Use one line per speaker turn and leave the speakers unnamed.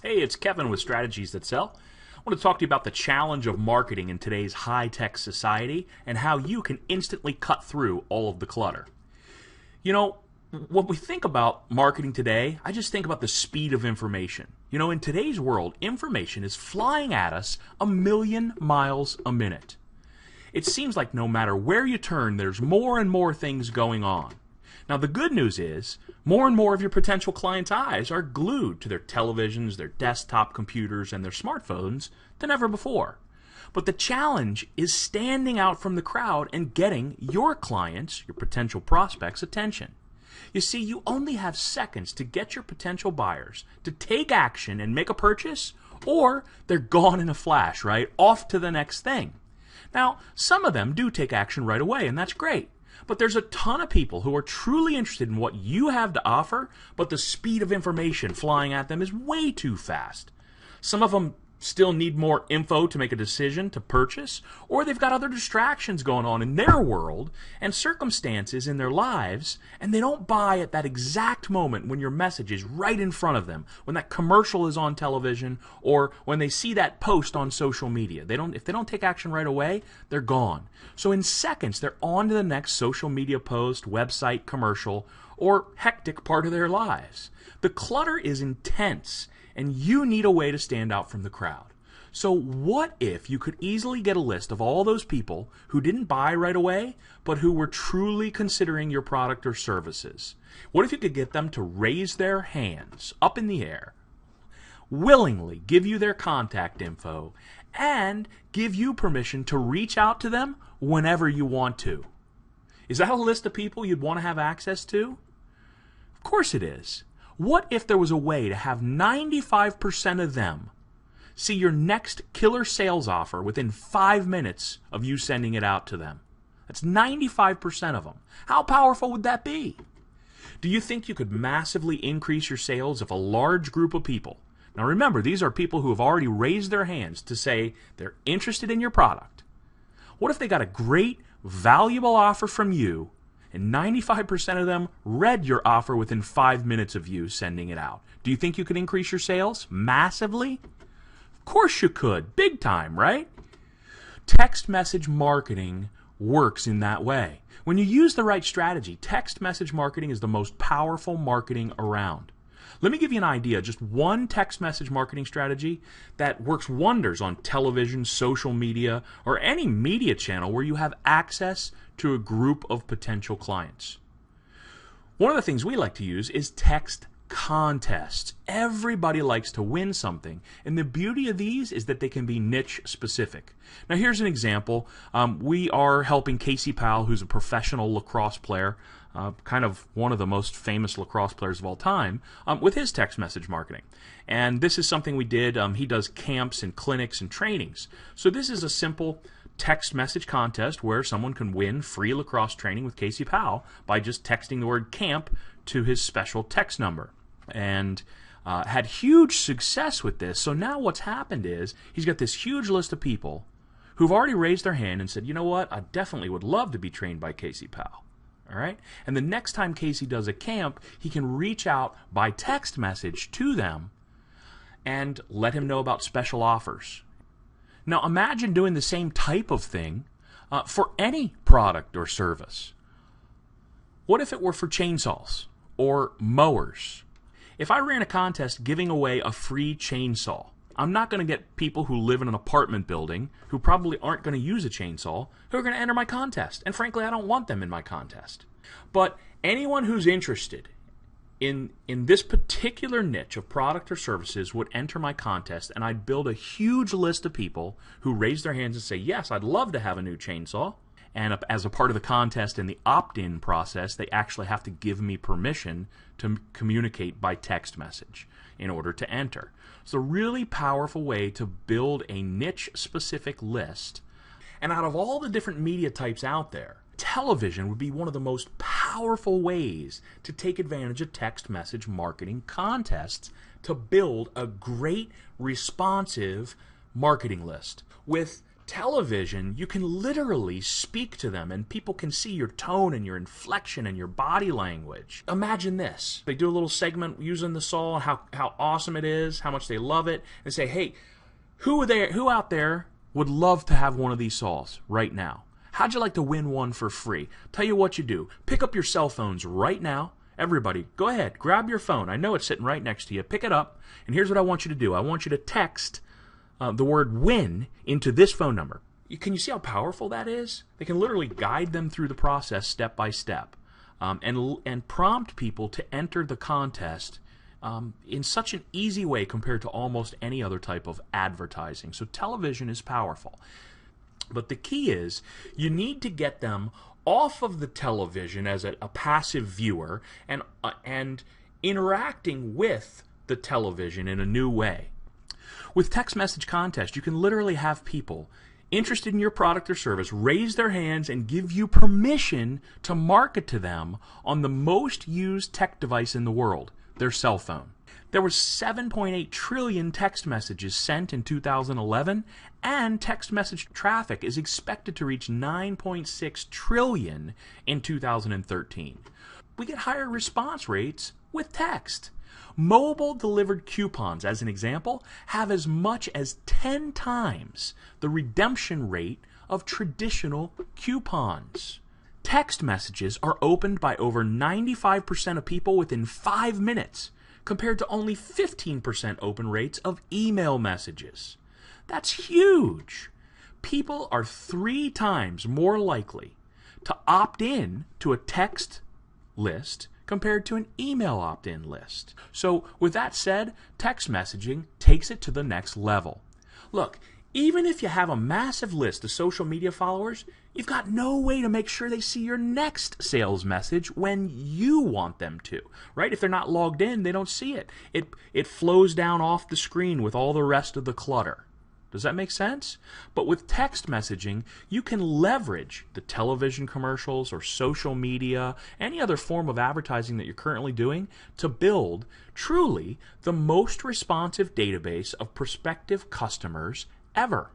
Hey, it's Kevin with Strategies That Sell. I want to talk to you about the challenge of marketing in today's high-tech society and how you can instantly cut through all of the clutter. You know, when we think about marketing today, I just think about the speed of information. You know, in today's world, information is flying at us 1,000,000 miles a minute. It seems like no matter where you turn, there's more and more things going on. Now, the good news is, more and more of your potential clients' eyes are glued to their televisions, their desktop computers, and their smartphones than ever before. But the challenge is standing out from the crowd and getting your clients, your potential prospects' attention. You see, you only have seconds to get your potential buyers to take action and make a purchase, or they're gone in a flash, right? Off to the next thing. Now, some of them do take action right away, and that's great. But there's a ton of people who are truly interested in what you have to offer, but the speed of information flying at them is way too fast. Some of them still need more info to make a decision to purchase, or they've got other distractions going on in their world and circumstances in their lives, and they don't buy at that exact moment when your message is right in front of them, when that commercial is on television, or when they see that post on social media. If they don't take action right away, they're gone. So in seconds, they're on to the next social media post, website, commercial, or hectic part of their lives. The clutter is intense, and you need a way to stand out from the crowd. So what if you could easily get a list of all those people who didn't buy right away, but who were truly considering your product or services? What if you could get them to raise their hands up in the air, willingly give you their contact info, and give you permission to reach out to them whenever you want to? Is that a list of people you'd want to have access to? Of course it is. What if there was a way to have 95% of them see your next killer sales offer within 5 minutes of you sending it out to them? That's 95% of them. How powerful would that be? Do you think you could massively increase your sales if a large group of people, now remember, these are people who have already raised their hands to say they're interested in your product. What if they got a great, valuable offer from you, and 95% of them read your offer within 5 minutes of you sending it out? Do you think you could increase your sales massively? Of course you could. Big time, right? Text message marketing works in that way. When you use the right strategy, text message marketing is the most powerful marketing around. Let me give you an idea, just one text message marketing strategy that works wonders on television, social media, or any media channel where you have access to a group of potential clients. One of the things we like to use is text contests. Everybody likes to win something, and the beauty of these is that they can be niche specific. Now here's an example. We are helping Casey Powell, who's a professional lacrosse player, kind of one of the most famous lacrosse players of all time, with his text message marketing. And this is something we did. He does camps and clinics and trainings. So this is a simple text message contest where someone can win free lacrosse training with Casey Powell by just texting the word camp to his special text number. And had huge success with this. So now what's happened is he's got this huge list of people who've already raised their hand and said, you know what, I definitely would love to be trained by Casey Powell. All right? And the next time Casey does a camp, he can reach out by text message to them and let him know about special offers. Now imagine doing the same type of thing for any product or service. What if it were for chainsaws or mowers? If I ran a contest giving away a free chainsaw, I'm not going to get people who live in an apartment building who probably aren't going to use a chainsaw who are going to enter my contest. And frankly, I don't want them in my contest. But anyone who's interested in this particular niche of product or services would enter my contest, and I'd build a huge list of people who raise their hands and say, yes, I'd love to have a new chainsaw. And as a part of the contest and the opt-in process, they actually have to give me permission to communicate by text message in order to enter. It's a really powerful way to build a niche-specific list. And out of all the different media types out there, television would be one of the most powerful ways to take advantage of text message marketing contests to build a great, responsive marketing list with Television, you can literally speak to them and people can see your tone and your inflection and your body language. Imagine this. They do a little segment using the saw, how awesome it is, how much they love it, and say, hey, who out there would love to have one of these saws right now? How'd you like to win one for free? Tell you what you do. Pick up your cell phones right now. Everybody, go ahead, grab your phone. I know it's sitting right next to you. Pick it up, and here's what I want you to do. I want you to text the word win into this phone number. Can you see how powerful that is? They can literally guide them through the process step by step and prompt people to enter the contest in such an easy way compared to almost any other type of advertising. So television is powerful. But the key is you need to get them off of the television as a passive viewer and interacting with the television in a new way. With text message contest, you can literally have people interested in your product or service raise their hands and give you permission to market to them on the most used tech device in the world, their cell phone. There were 7.8 trillion text messages sent in 2011, and text message traffic is expected to reach 9.6 trillion in 2013. We get higher response rates with text. Mobile delivered coupons, as an example, have as much as 10 times the redemption rate of traditional coupons. Text messages are opened by over 95% of people within 5 minutes, compared to only 15% open rates of email messages. That's huge. People are 3 times more likely to opt in to a text list compared to an email opt-in list. So with that said, text messaging takes it to the next level. Look, even if you have a massive list of social media followers, you've got no way to make sure they see your next sales message when you want them to, right? If they're not logged in, they don't see it. It flows down off the screen with all the rest of the clutter. Does that make sense? But with text messaging, you can leverage the television commercials or social media, any other form of advertising that you're currently doing to build truly the most responsive database of prospective customers ever.